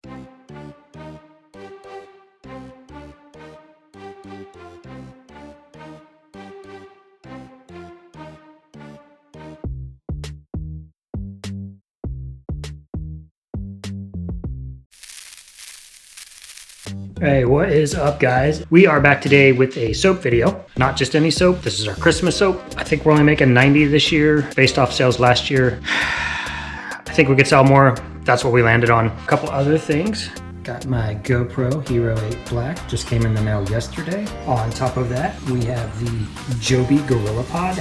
Hey, what is up, guys? We are back today with a soap video. Not just any soap. This is our Christmas soap. I think we're only making 90 this year based off sales last year. I think we could sell more. That's what we landed on. A couple other things. Got my GoPro Hero 8 Black. Just came in the mail yesterday. On top of that, we have the Joby Gorilla Pod,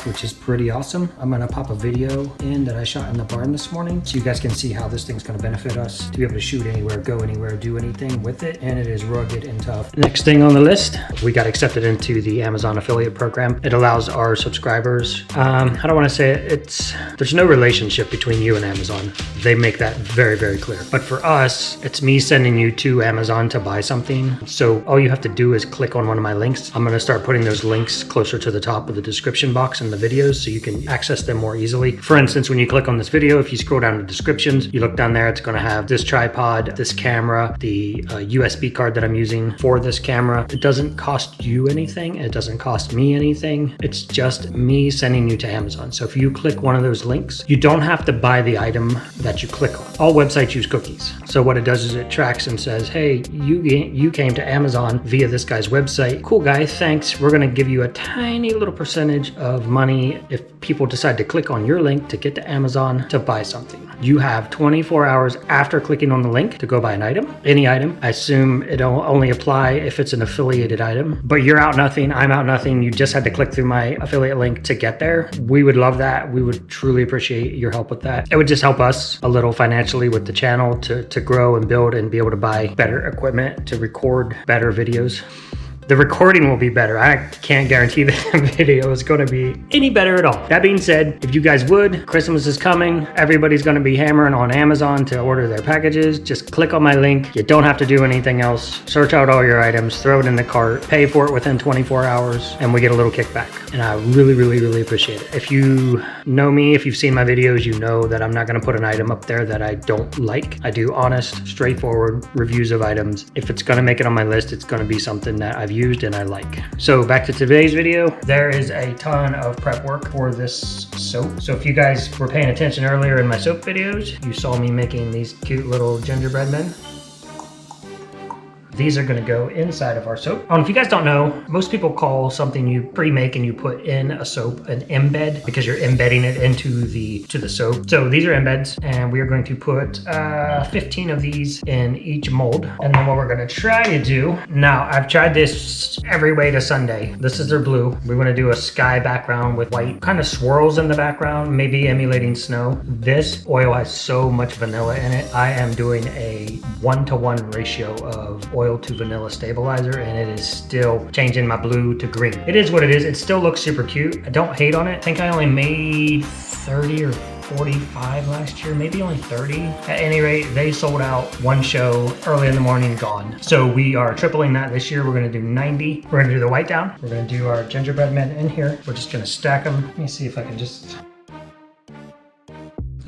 which is pretty awesome. I'm gonna pop a video in that I shot in the barn this morning so you guys can see how this thing's gonna benefit us to be able to shoot anywhere, go anywhere, do anything with it, and it is rugged and tough. Next thing on the list, we got accepted into the Amazon affiliate program. It allows our subscribers, I don't wanna say it, there's no relationship between you and Amazon. They make that very, very clear. But for us, it's me sending you to Amazon to buy something. So all you have to do is click on one of my links. I'm gonna start putting those links closer to the top of the description box in the videos so you can access them more easily. For instance, when you click on this video, if you scroll down to descriptions, you look down there, it's going to have this tripod, this camera, the USB card that I'm using for this camera. It doesn't cost you anything. It doesn't cost me anything. It's just me sending you to Amazon. So if you click one of those links, you don't have to buy the item that you click on. All websites use cookies. So what it does is it tracks and says, hey, you came to Amazon via this guy's website. Cool guy, thanks. We're going to give you a tiny little percentage of money if people decide to click on your link to get to Amazon to buy something. You have 24 hours after clicking on the link to go buy an item, any item. I assume it'll only apply if it's an affiliated item, but you're out nothing, I'm out nothing. You just had to click through my affiliate link to get there. We would love that. We would truly appreciate your help with that. It would just help us a little financially with the channel to grow and build and be able to buy better equipment to record better videos. The recording will be better. I can't guarantee that the video is going to be any better at all. That being said, if you guys would, Christmas is coming. Everybody's going to be hammering on Amazon to order their packages. Just click on my link. You don't have to do anything else. Search out all your items, throw it in the cart, pay for it within 24 hours, and we get a little kickback. And I really, really, really appreciate it. If you know me, if you've seen my videos, you know that I'm not going to put an item up there that I don't like. I do honest, straightforward reviews of items. If it's going to make it on my list, it's going to be something that I've used and I like. So back to today's video, there is a ton of prep work for this soap. So if you guys were paying attention earlier in my soap videos, you saw me making these cute little gingerbread men. These are going to go inside of our soap. If you guys don't know, most people call something you pre-make and you put in a soap an embed because you're embedding it into the soap. So these are embeds, and we are going to put 15 of these in each mold. And then what we're going to try to do, now I've tried this every way to Sunday. This is their blue. We want to do a sky background with white kind of swirls in the background, maybe emulating snow. This oil has so much vanilla in it. I am doing a 1-to-1 ratio of oil to vanilla stabilizer, and it is still changing my blue to green. It is what it is. It still looks super cute. I don't hate on it. I think I only made 30 or 45 last year, maybe only 30. At any rate, they sold out one show early in the morning, gone. So we are tripling that this year. We're gonna do 90. We're gonna do the white down. We're gonna do our gingerbread men in here. We're just gonna stack them. Let me see if I can just...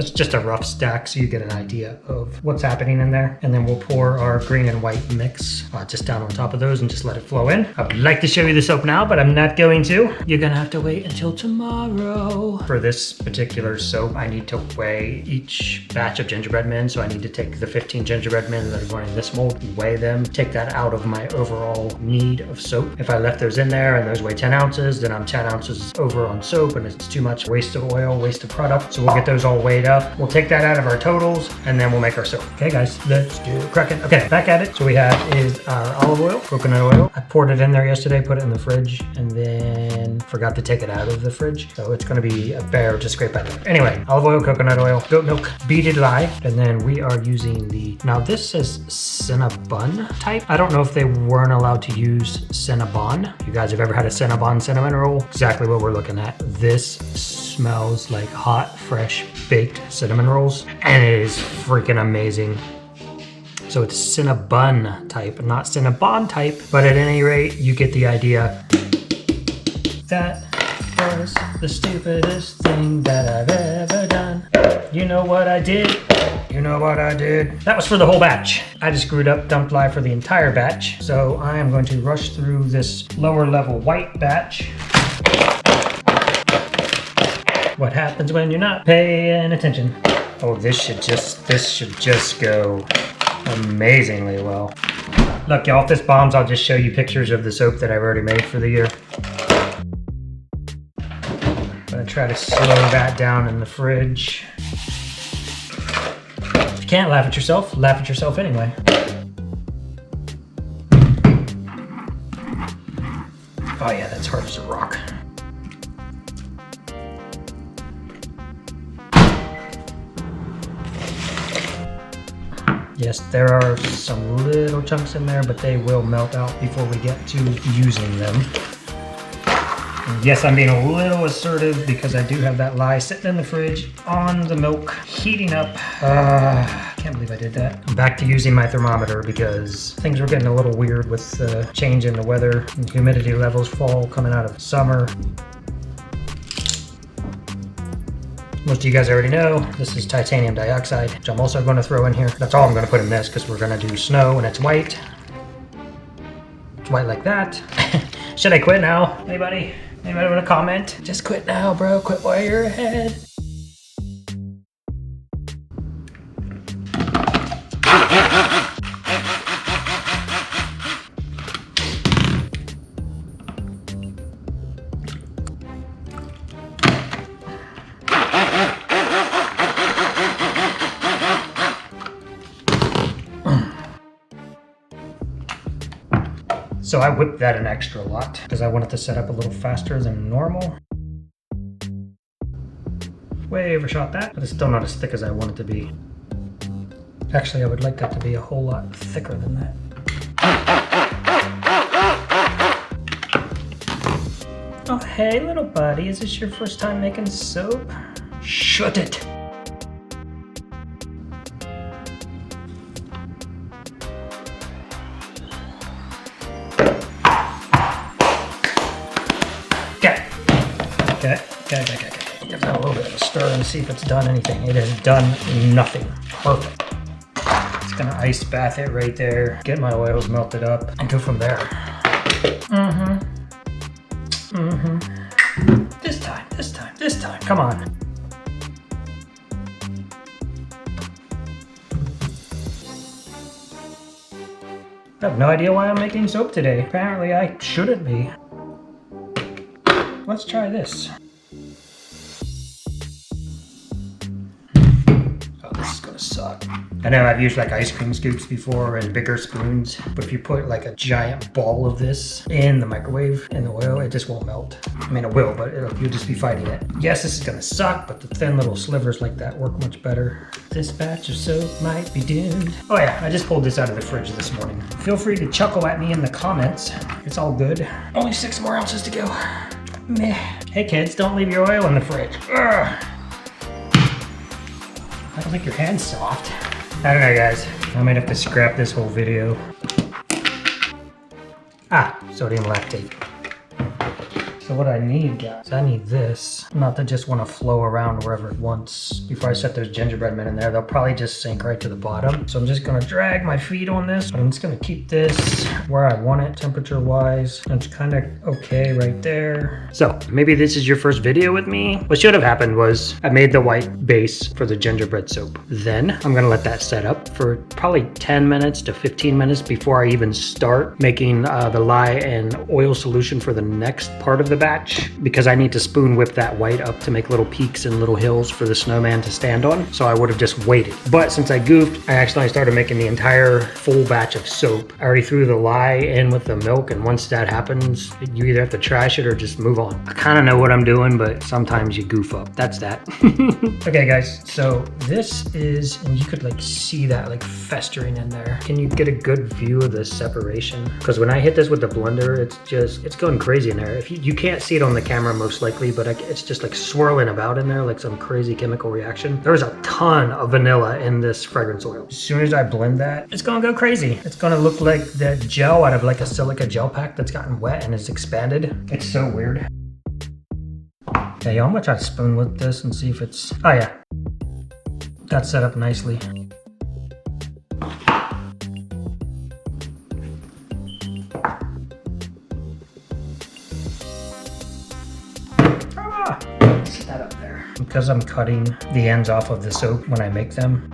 It's just a rough stack so you get an idea of what's happening in there. And then we'll pour our green and white mix just down on top of those and just let it flow in. I would like to show you the soap now, but I'm not going to. You're gonna have to wait until tomorrow. For this particular soap, I need to weigh each batch of gingerbread men. So I need to take the 15 gingerbread men that are going in this mold, weigh them, take that out of my overall need of soap. If I left those in there and those weigh 10 ounces, then I'm 10 ounces over on soap and it's too much waste of oil, waste of product. So we'll get those all weighed up. We'll take that out of our totals and then we'll make our soap. Okay guys, let's do cracking. Okay, back at it. So we have is our olive oil, coconut oil. I poured it in there yesterday, put it in the fridge, and then forgot to take it out of the fridge. So it's gonna be a bear to scrape out of it. Anyway, olive oil, coconut oil, goat milk, beaded lye, and then we are using the, now this says Cinnabon type. I don't know if they weren't allowed to use Cinnabon. If you guys have ever had a Cinnabon cinnamon roll, exactly what we're looking at. This smells like hot, fresh, baked cinnamon rolls, and it is freaking amazing. So it's Cinnabon type, not Cinnabon type, but at any rate, you get the idea. That was the stupidest thing that I've ever done. You know what I did? You know what I did? That was for the whole batch. I just screwed up, dumped lye for the entire batch. So I am going to rush through this lower level white batch. What happens when you're not paying attention? Oh, this should just go amazingly well. Look, y'all, if this bombs, I'll just show you pictures of the soap that I've already made for the year. I'm gonna try to slow that down in the fridge. If you can't laugh at yourself anyway. Oh yeah, that's hard as a rock. Yes, there are some little chunks in there, but they will melt out before we get to using them. And yes, I'm being a little assertive because I do have that lye sitting in the fridge on the milk, heating up. Can't believe I did that. I'm back to using my thermometer because things were getting a little weird with the change in the weather and humidity levels, fall coming out of summer. Most of you guys already know, this is titanium dioxide, which I'm also going to throw in here. That's all I'm going to put in this because we're going to do snow and it's white. It's white like that. Should I quit now? Anybody? Anybody want to comment? Just quit now, bro. Quit while you're ahead. So I whipped that an extra lot because I wanted to set up a little faster than normal. Way overshot that, but it's still not as thick as I want it to be. Actually, I would like that to be a whole lot thicker than that. Oh, hey, little buddy, is this your first time making soap? Shut it. Okay. Give that a little bit of a stir and see if it's done anything. It has done nothing. Perfect. It's gonna ice bath it right there, get my oils melted up, and go from there. This time, come on. I have no idea why I'm making soap today. Apparently I shouldn't be. Let's try this. Oh, this is gonna suck. I know I've used like ice cream scoops before and bigger spoons, but if you put like a giant ball of this in the microwave in the oil, it just won't melt. I mean, it will, but you'll just be fighting it. Yes, this is gonna suck, but the thin little slivers like that work much better. This batch of soap might be doomed. Oh yeah, I just pulled this out of the fridge this morning. Feel free to chuckle at me in the comments. It's all good. Only 6 more ounces to go. Meh. Hey kids, don't leave your oil in the fridge. Ugh. I don't think your hand's soft. I don't know, guys. I might have to scrap this whole video. Sodium lactate. So what I need, guys, I need this. Not to just want to flow around wherever it wants. Before I set those gingerbread men in there, they'll probably just sink right to the bottom. So I'm just gonna drag my feet on this. I'm just gonna keep this where I want it, temperature-wise. It's kind of okay right there. So maybe this is your first video with me. What should have happened was I made the white base for the gingerbread soap. Then I'm gonna let that set up for probably 10 minutes to 15 minutes before I even start making the lye and oil solution for the next part of the batch, because I need to spoon whip that white up to make little peaks and little hills for the snowman to stand on. So I would have just waited. But since I goofed, I accidentally started making the entire full batch of soap. I already threw the lye in with the milk, and once that happens, you either have to trash it or just move on. I kind of know what I'm doing, but sometimes you goof up. That's that. Okay, guys, so this is, and you could like see that like festering in there. Can you get a good view of the separation? Because when I hit this with the blender, it's going crazy in there. If you can't see it on the camera most likely, but it's just like swirling about in there like some crazy chemical reaction. There's a ton of vanilla in this fragrance oil. As soon as I blend that, it's gonna go crazy. It's gonna look like that gel out of like a silica gel pack that's gotten wet and is expanded. It's so weird. Okay, I'm gonna try to spoon with this and see if it's, oh yeah, that's set up nicely. because I'm cutting the ends off of the soap when I make them.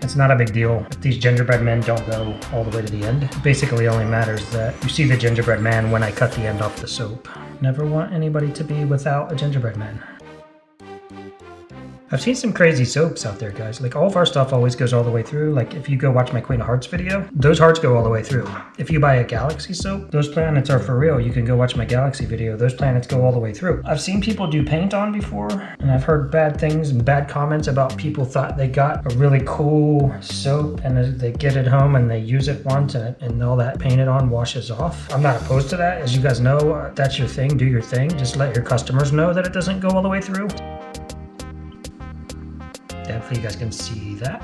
It's not a big deal if these gingerbread men don't go all the way to the end. It basically only matters that you see the gingerbread man when I cut the end off the soap. Never want anybody to be without a gingerbread man. I've seen some crazy soaps out there, guys. Like, all of our stuff always goes all the way through. Like, if you go watch my Queen of Hearts video, those hearts go all the way through. If you buy a Galaxy soap, those planets are for real. You can go watch my Galaxy video. Those planets go all the way through. I've seen people do paint on before, and I've heard bad things and bad comments about people thought they got a really cool soap, and they get it home and they use it once, and all that painted on washes off. I'm not opposed to that. As you guys know, that's your thing. Do your thing. Just let your customers know that it doesn't go all the way through. Hopefully you guys can see that.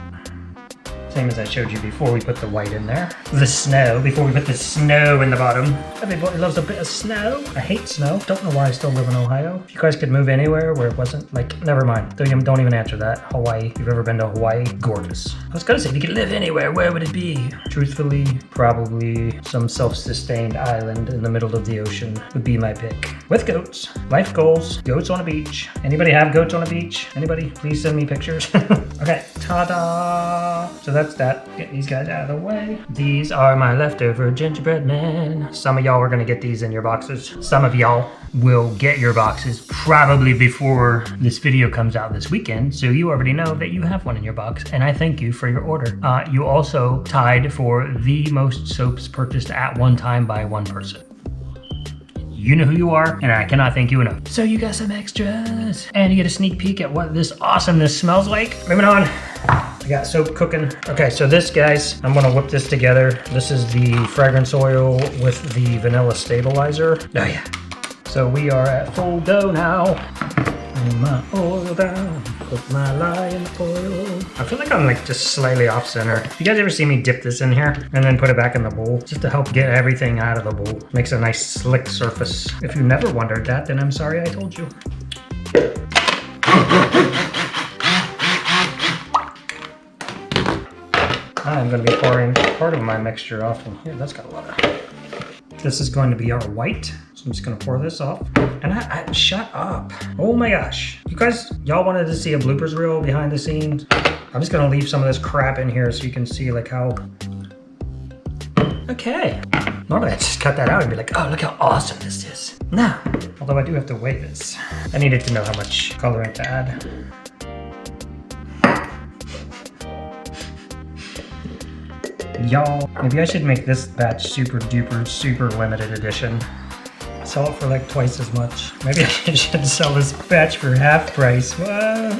Same as I showed you before we put the white in there. The snow, before we put the snow in the bottom. Everybody loves a bit of snow. I hate snow. Don't know why I still live in Ohio. If you guys could move anywhere where it wasn't, like, never mind. Don't even answer that. Hawaii. If you've ever been to Hawaii, gorgeous. I was gonna say, if you could live anywhere, where would it be? Truthfully, probably some self-sustained island in the middle of the ocean would be my pick. With goats. Life goals. Goats on a beach. Anybody have goats on a beach? Anybody? Please send me pictures. Okay, ta-da! So that's that. Get these guys out of the way. These are my leftover gingerbread men. Some of y'all are gonna get these in your boxes. Some of y'all will get your boxes probably before this video comes out this weekend, so you already know that you have one in your box, and I thank you for your order. You also tied for the most soaps purchased at one time by one person. You know who you are, and I cannot thank you enough. So you got some extras, and you get a sneak peek at what this awesomeness smells like. Moving on. I got soap cooking. Okay, so this, guys, I'm gonna whip this together. This is the fragrance oil with the vanilla stabilizer. Oh yeah. So we are at full go now. Lay my oil down, put my lye in the oil. I feel like I'm like just slightly off center. You guys ever see me dip this in here and then put it back in the bowl just to help get everything out of the bowl? Makes a nice slick surface. If you never wondered that, then I'm sorry I told you. I'm going to be pouring part of my mixture off in here. That's got a lot of... This is going to be our white. So I'm just going to pour this off. And I shut up. Oh my gosh. You guys, y'all wanted to see a bloopers reel behind the scenes? I'm just going to leave some of this crap in here so you can see like how... Okay. Normally I just cut that out and be like, oh, look how awesome this is. Now, although I do have to weigh this. I needed to know how much coloring to add. Y'all, maybe I should make this batch super duper, super limited edition. Sell it for like twice as much. Maybe I should sell this batch for half price. Whoa.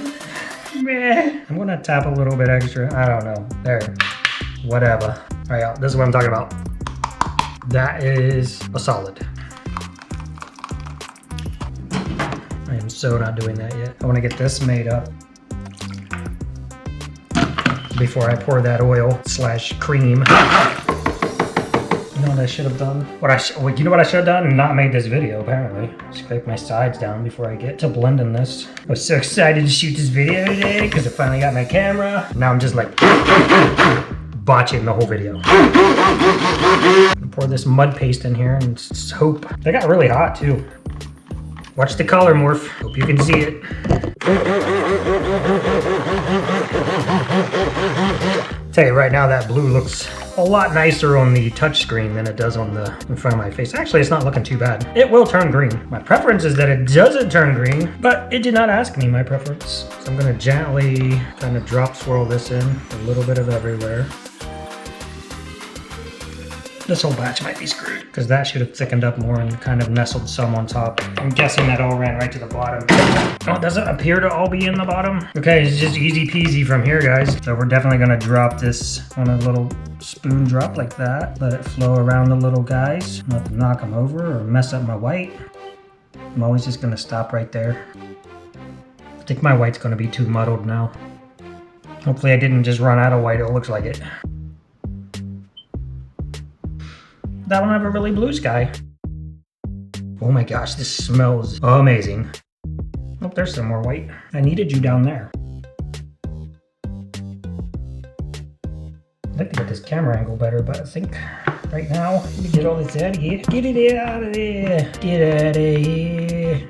Meh. I'm gonna tap a little bit extra. I don't know. There. Whatever. Alright, y'all, this is what I'm talking about. That is a solid. I am so not doing that yet. I want to get this made up before I pour that oil / cream. You know what I should have done? You know what I should have done? And not made this video, apparently. Scrape my sides down before I get to blending this. I was so excited to shoot this video today because I finally got my camera. Now I'm just like botching the whole video. Pour this mud paste in here and just hope. They got really hot too. Watch the color morph. Hope you can see it. Tell you right now, that blue looks a lot nicer on the touchscreen than it does on the in front of my face. Actually, it's not looking too bad. It will turn green. My preference is that it doesn't turn green, but it did not ask me my preference. So I'm gonna gently kind of drop swirl this in a little bit of everywhere. This whole batch might be screwed because that should have thickened up more and kind of nestled some on top. I'm guessing that all ran right to the bottom. Oh, it doesn't appear to all be in the bottom. Okay, it's just easy peasy from here, guys. So we're definitely gonna drop this on a little spoon drop like that. Let it flow around the little guys. Not to knock them over or mess up my white. I'm always just gonna stop right there. I think my white's gonna be too muddled now. Hopefully I didn't just run out of white. It looks like it. That one have a really blue sky. Oh my gosh, this smells amazing. Oh, there's some more white. I needed you down there. I'd like to get this camera angle better, but I think right now, let me get all this out of here. Get it out of there. Get out of here.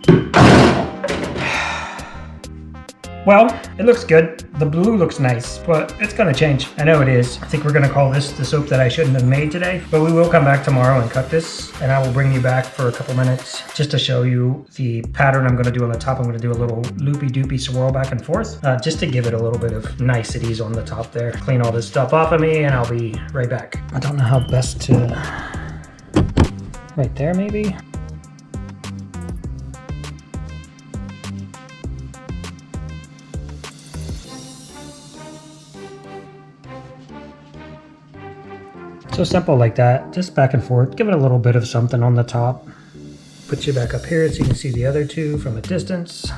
Well, it looks good. The blue looks nice, but it's gonna change. I know it is. I think we're gonna call this the soap that I shouldn't have made today, but we will come back tomorrow and cut this, and I will bring you back for a couple minutes just to show you the pattern I'm gonna do on the top. I'm gonna do a little loopy-doopy swirl back and forth, just to give it a little bit of niceties on the top there. Clean all this stuff off of me, and I'll be right back. I don't know how best to... right there, maybe? So simple like that, just back and forth. Give it a little bit of something on the top. Put you back up here so you can see the other two from a distance.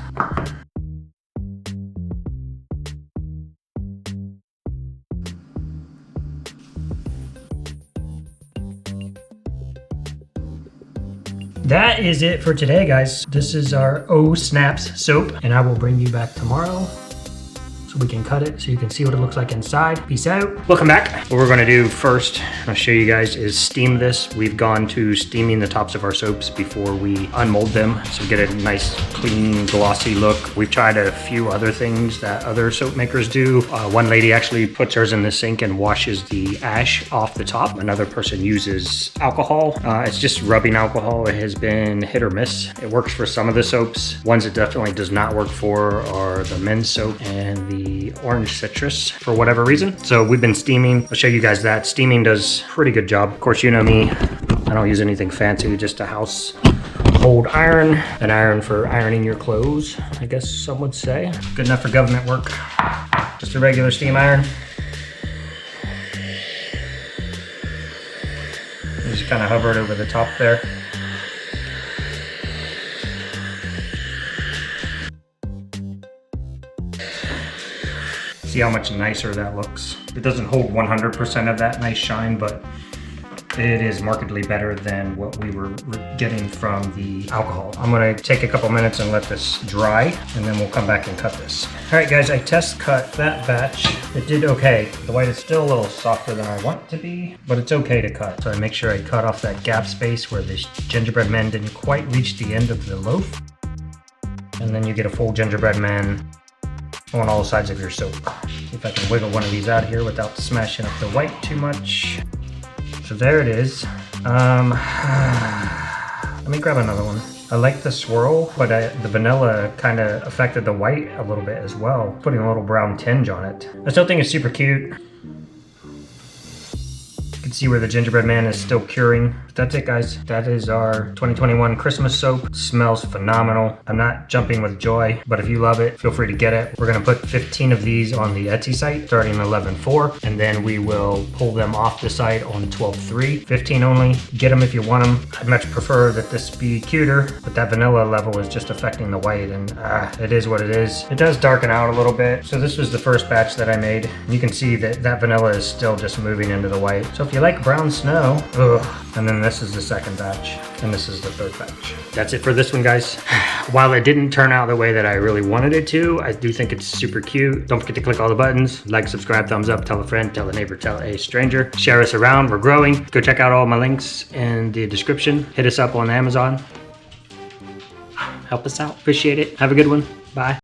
That is it for today, guys. This is our O Snaps soap, and I will bring you back tomorrow so we can cut it so you can see what it looks like inside. Peace out. Welcome back. What we're gonna do first, I'll show you guys, is steam this. We've gone to steaming the tops of our soaps before we unmold them, so get a nice, clean, glossy look. We've tried a few other things that other soap makers do. One lady actually puts hers in the sink and washes the ash off the top. Another person uses alcohol. It's just rubbing alcohol. It has been hit or miss. It works for some of the soaps. Ones it definitely does not work for are the men's soap and the orange citrus for whatever reason. So we've been steaming. I'll show you guys that. Steaming does a pretty good job. Of course, you know me. I don't use anything fancy, just a household iron. An iron for ironing your clothes, I guess some would say. Good enough for government work. Just a regular steam iron. Just kind of hover it over the top there. See how much nicer that looks. It doesn't hold 100% of that nice shine, but it is markedly better than what we were getting from the alcohol. I'm gonna take a couple minutes and let this dry, and then we'll come back and cut this. All right, guys, I test cut that batch. It did okay. The white is still a little softer than I want it to be, but it's okay to cut. So I make sure I cut off that gap space where the gingerbread man didn't quite reach the end of the loaf. And then you get a full gingerbread man on all sides of your soap. See if I can wiggle one of these out here without smashing up the white too much. So there it is. Let me grab another one. I like the swirl, but the vanilla kind of affected the white a little bit as well, putting a little brown tinge on it. I still think it's super cute. You can see where the gingerbread man is still curing. But that's it, guys. That is our 2021 Christmas soap. It smells phenomenal. I'm not jumping with joy, but if you love it, feel free to get it. We're gonna put 15 of these on the Etsy site starting 11/4, and then we will pull them off the site on 12/3. 15 only. Get them if you want them. I'd much prefer that this be cuter, but that vanilla level is just affecting the white, and it is what it is. It does darken out a little bit. So this was the first batch that I made. You can see that that vanilla is still just moving into the white. So if you like brown snow, and then this is the second batch, and this is the third batch. That's it for this one, guys. While it didn't turn out the way that I really wanted it to, I do think it's super cute. Don't forget to click all the buttons, like, subscribe, thumbs up, tell a friend, tell a neighbor, tell a stranger. Share us around, we're growing. Go check out all my links in the description. Hit us up on Amazon. Help us out, appreciate it. Have a good one, bye.